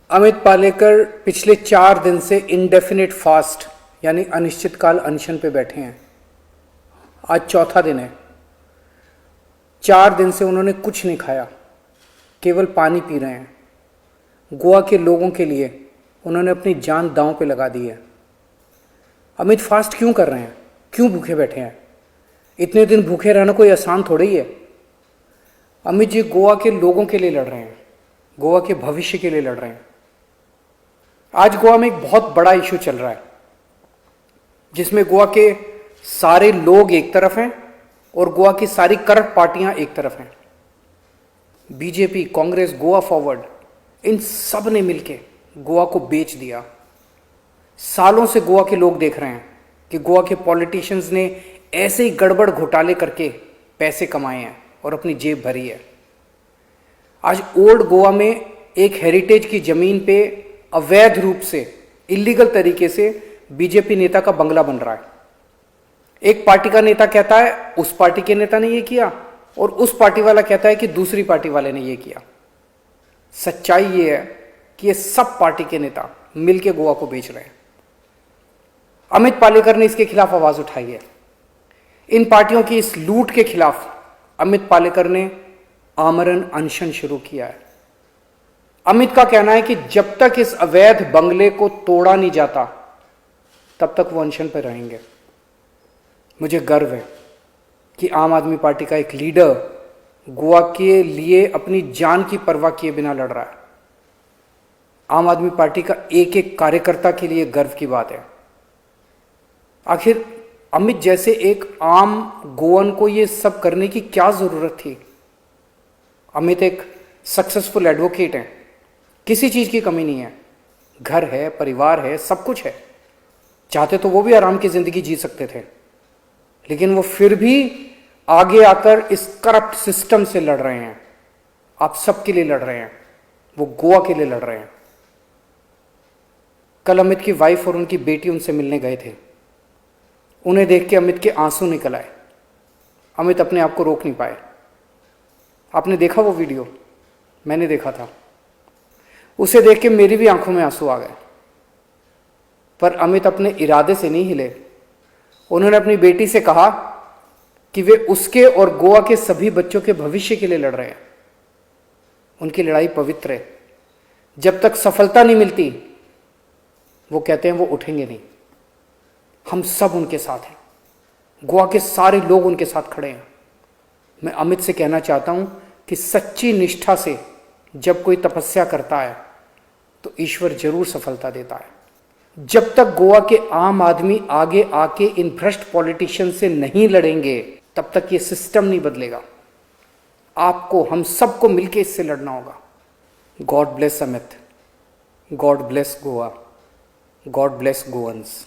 अमित पालेकर पिछले 4 दिन से इंडेफिनिट फास्ट यानी अनिश्चितकाल अनशन पे बैठे हैं। आज चौथा दिन है। 4 दिन से उन्होंने कुछ नहीं खाया, केवल पानी पी रहे हैं। गोवा के लोगों के लिए उन्होंने अपनी जान दांव पे लगा दी है। अमित फास्ट क्यों कर रहे हैं? क्यों भूखे बैठे हैं? इतने दिन भूखे रहना कोई आसान थोड़ा ही है। अमित जी गोवा के लोगों के लिए लड़ रहे हैं, गोवा के भविष्य के लिए लड़ रहे हैं। आज गोवा में एक बहुत बड़ा इशू चल रहा है जिसमें गोवा के सारे लोग एक तरफ हैं और गोवा की सारी करप्ट पार्टियां एक तरफ हैं। बीजेपी, कांग्रेस, गोवा फॉरवर्ड, इन सब ने मिलकर गोवा को बेच दिया। सालों से गोवा के लोग देख रहे हैं कि गोवा के पॉलिटिशियंस ने ऐसे ही गड़बड़ घोटाले करके पैसे कमाए हैं और अपनी जेब भरी है। आज ओल्ड गोवा में एक हेरिटेज की जमीन पे अवैध रूप से, इलीगल तरीके से बीजेपी नेता का बंगला बन रहा है। एक पार्टी का नेता कहता है उस पार्टी के नेता ने ये किया और उस पार्टी वाला कहता है कि दूसरी पार्टी वाले ने ये किया। सच्चाई ये है कि ये सब पार्टी के नेता मिलकर गोवा को बेच रहे हैं। अमित पालेकर ने इसके खिलाफ आवाज उठाई है। इन पार्टियों की इस लूट के खिलाफ अमित पालेकर ने आमरण अनशन शुरू किया है। अमित का कहना है कि जब तक इस अवैध बंगले को तोड़ा नहीं जाता तब तक वो अनशन पर रहेंगे। मुझे गर्व है कि आम आदमी पार्टी का एक लीडर गोवा के लिए अपनी जान की परवाह किए बिना लड़ रहा है। आम आदमी पार्टी का एक एक कार्यकर्ता के लिए गर्व की बात है। आखिर अमित जैसे एक आम गोवन को ये सब करने की क्या जरूरत थी? अमित एक सक्सेसफुल एडवोकेट हैं, किसी चीज की कमी नहीं है, घर है, परिवार है, सब कुछ है। चाहते तो वो भी आराम की जिंदगी जी सकते थे, लेकिन वो फिर भी आगे आकर इस करप्ट सिस्टम से लड़ रहे हैं। आप सबके लिए लड़ रहे हैं, वो गोवा के लिए लड़ रहे हैं। कल अमित की वाइफ और उनकी बेटी उनसे मिलने गए थे। उन्हें देख के अमित के आंसू निकल आए। अमित अपने आप को रोक नहीं पाए। आपने देखा वो वीडियो? मैंने देखा था। उसे देख के मेरी भी आंखों में आंसू आ गए। पर अमित अपने इरादे से नहीं हिले। उन्होंने अपनी बेटी से कहा कि वे उसके और गोवा के सभी बच्चों के भविष्य के लिए लड़ रहे हैं। उनकी लड़ाई पवित्र है। जब तक सफलता नहीं मिलती वो कहते हैं वो उठेंगे नहीं। हम सब उनके साथ हैं, गोवा के सारे लोग उनके साथ खड़े हैं। मैं अमित से कहना चाहता हूं कि सच्ची निष्ठा से जब कोई तपस्या करता है तो ईश्वर जरूर सफलता देता है। जब तक गोवा के आम आदमी आगे आके इन भ्रष्ट पॉलिटिशियन से नहीं लड़ेंगे तब तक ये सिस्टम नहीं बदलेगा। आपको, हम सबको मिलकर इससे लड़ना होगा। God bless Amit, God bless Goa, God bless गोवंस।